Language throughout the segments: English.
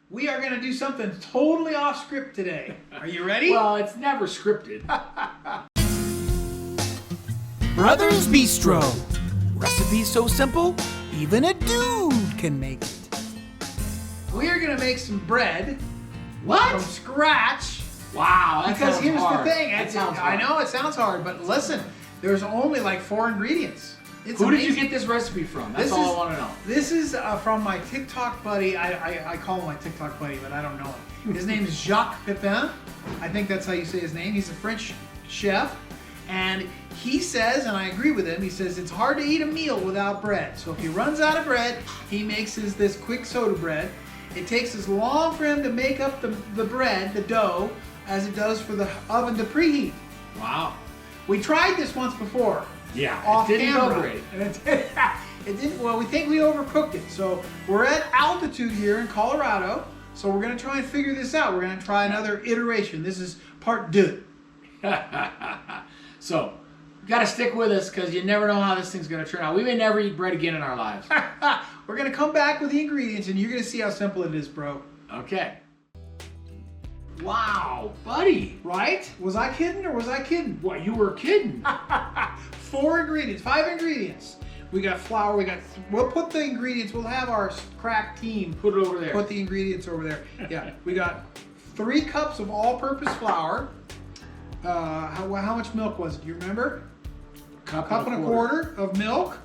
We are going to do something totally off script today. Are you ready? Well, it's never scripted. Brothers Bistro. Recipes so simple, even a dude can make it. We are going to make some bread What? from scratch. Wow, that Because sounds here's hard. the thing. That sounds hard. I know it sounds hard, but listen, there's only like 4 ingredients. It's Who did you amazing. get this recipe from? That's all I want to know. This is from my TikTok buddy. I call him my TikTok buddy, but I don't know him. His name is Jacques Pepin. I think that's how you say his name. He's a French chef. And he says, and I agree with him, he says it's hard to eat a meal without bread. So if he runs out of bread, he makes this quick soda bread. It takes as long for him to make up the bread, the dough, as it does for the oven to preheat. Wow. We tried this once before. Yeah, Off it didn't camera. go great. And it didn't, well, we think we overcooked it. So we're at altitude here in Colorado. So we're going to try and figure this out. We're going to try another iteration. This is part 2. So, you got to stick with us because you never know how this thing's going to turn out. We may never eat bread again in our lives. We're going to come back with the ingredients and you're going to see how simple it is, bro. Okay. Wow, buddy. Right? Was I kidding or was I kidding? What, you were kidding. 4 ingredients, 5 ingredients. We got flour, we'll put the ingredients, we'll have our crack team Put it over there. put the ingredients over there. Yeah, we got 3 cups of all-purpose flour. How much milk was it? Do you remember? Cup Cup and a quarter of milk,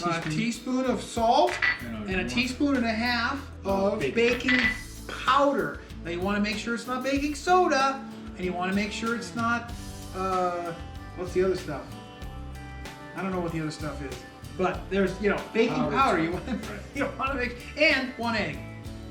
a teaspoon of salt, and a teaspoon and a half of baking powder. Now you want to make sure it's not baking soda, and you want to make sure it's not, what's the other stuff? I don't know what the other stuff is. But there's, baking powder. You want to make, and 1 egg.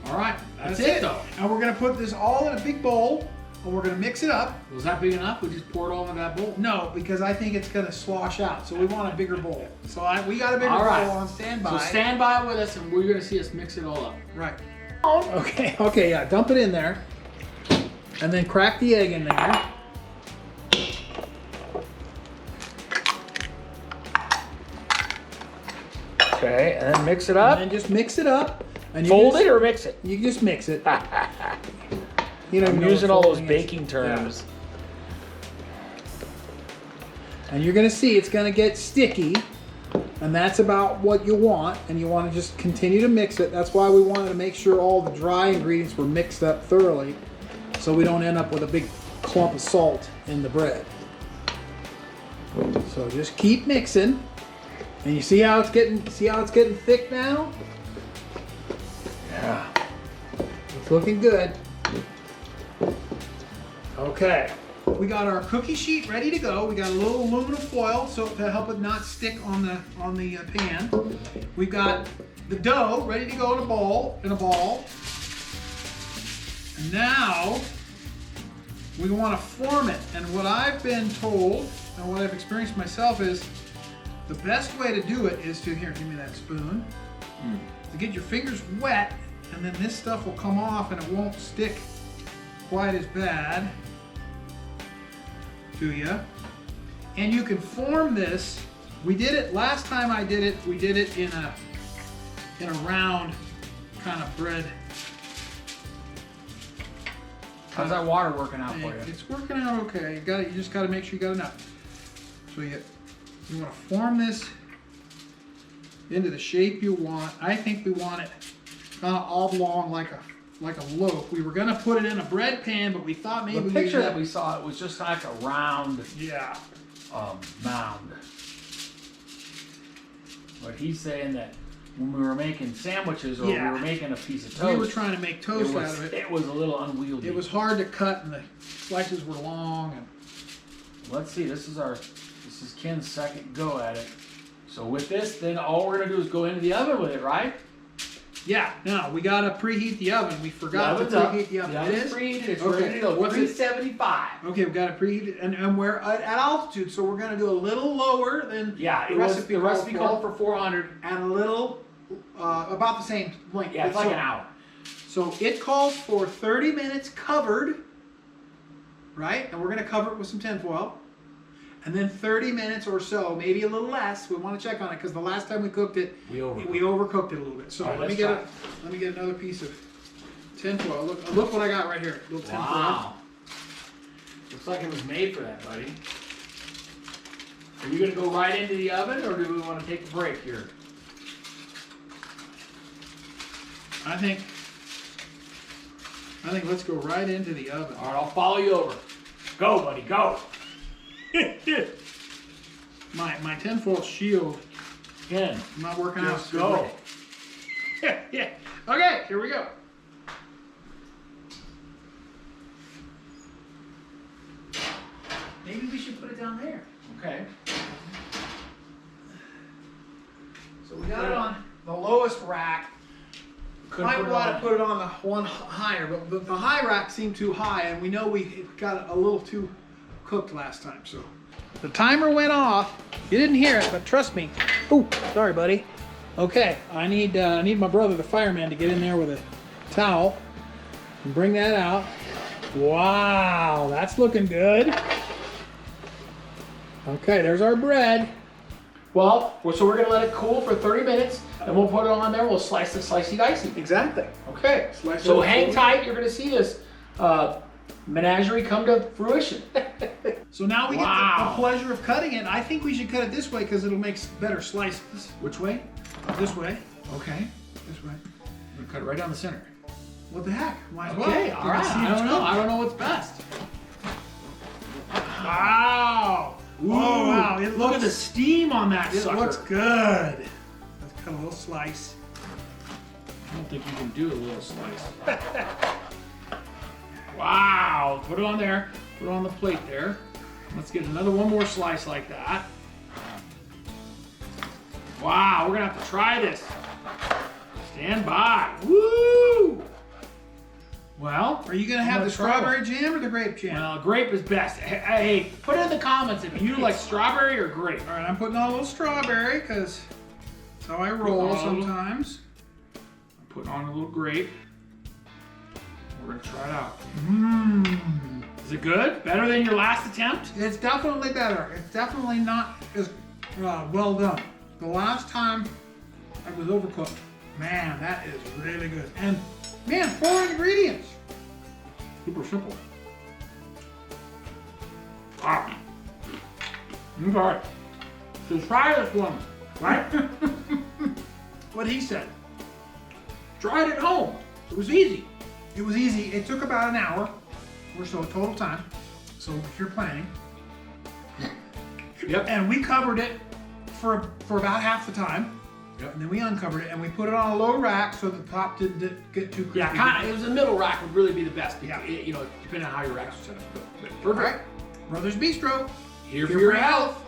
All right, that's it though. And we're going to put this all in a big bowl, and we're going to mix it up. Was that big enough? We just poured all in that bowl? No, because I think it's going to slosh out. So we want a bigger bowl. So we got a bigger All right. bowl on standby. So stand by with us and we're going to see us mix it all up. Right. Okay, yeah. Dump it in there. And then crack the egg in there. Okay, and then mix it up. And then just mix it up. And Fold it or mix it? You can just mix it. You I'm know using what all those folding is. baking terms. And you're going to see it's going to get sticky. And that's about what you want. And you want to just continue to mix it. That's why we wanted to make sure all the dry ingredients were mixed up thoroughly, so we don't end up with a big clump of salt in the bread. So just keep mixing. And you see how it's getting thick now? Yeah. It's looking good. Okay. We got our cookie sheet ready to go. We got a little aluminum foil so to help it not stick on the pan. We've got the dough ready to go in a ball. And now we want to form it. And what I've been told and what I've experienced myself is the best way to do it is to, here, give me that spoon, to get your fingers wet, and then this stuff will come off and it won't stick quite as bad to you. And you can form this. We did it last time I did it. We did it in a round kind of bread. How's that water working out for you? It's working out okay. You just got to make sure you got enough. So you want to form this into the shape you want. I think we want it kind of oblong like a loaf. We were gonna put it in a bread pan, but we thought maybe The picture that we saw, it was just like a round mound. But he's saying that when we were making sandwiches or we were making a piece of toast, we were trying to make toast out of it. It was a little unwieldy. It was hard to cut, and the slices were long. And let's see. This is Ken's second go at it. So with this, then all we're gonna do is go into the oven with it, right? yeah, now we gotta preheat the oven. We forgot to preheat the oven. The oven's preheated. It's Okay. ready to go. What's it? 375. Okay, we've got to preheat it, and we're at altitude, so we're gonna do a little lower than Yeah, the the recipe called for 400. and a little about the same length. Yeah, it's like an hour. So it calls for 30 minutes covered, right? And we're going to cover it with some tinfoil. And then 30 minutes or so, maybe a little less. We want to check on it because the last time we cooked it, we overcooked it a little bit. So All right, let me get another piece of tinfoil. Look what I got right here. Little tinfoil. Wow. Looks like it was made for that, buddy. Are you gonna go right into the oven, or do we want to take a break here? I think let's go right into the oven. All right, I'll follow you over. Go, buddy, go. My tinfoil shield Ken, not working out. just so go. great. Yeah. Okay, here we go. Maybe we should put it down there. Okay. So we got it on the lowest rack. Might want to put it on the one higher, but the high rack seemed too high, and we know we got it a little too cooked last time. So the timer went off. You didn't hear it, but trust me. Oh, sorry, buddy. Okay, I need my brother, the fireman, to get in there with a towel and bring that out. Wow, that's looking good. Okay, there's our bread. Well, so we're gonna let it cool for 30 minutes, and we'll put it on there. We'll slice it, slicey dicey. Exactly. Okay. Slice So it hang up. tight. You're gonna see this menagerie come to fruition. So now we get Wow. the pleasure of cutting it. I think we should cut it this way because it'll make better slices. Which way? This way. Okay. This way. I'm gonna cut it right down the center. What the heck? Might as well. Okay. We All can right. see I it's don't know. cooked. I don't know what's best. Wow. Ooh, Oh wow! It Look looks, at the steam on that It sucker. looks good. Let's cut a little slice. I don't think you can do a little slice. Wow. Put it on there. Put it on the plate there. Let's get one more slice like that. Wow. We're gonna have to try this. Stand by. Woo! Well, Are you gonna have the strawberry jam or the grape jam? well, grape is best. Hey, put it in the comments if you like strawberry or grape. All right, I'm putting on a little strawberry because that's how I roll Put on a little- sometimes. I'm putting on a little grape. We're gonna try it out. Mmm. Is it good? Better than your last attempt? It's definitely better. It's definitely not as well done. The last time I was overcooked. Man, that is really good. And man, 4 ingredients. Super simple. Wow. Okay. So try this one, right? What he said. Try it at home. It was easy. It was easy. It took about an hour or so total time. So if you're planning. Yep. And we covered it for about half the time. Yep. And then we uncovered it and we put it on a low rack so the top didn't get too crispy. Yeah, kind of. It was the middle rack would really be the best. Yeah. You know, depending on how your racks are set up. But All perfect. right. Brothers Bistro. Here for your health.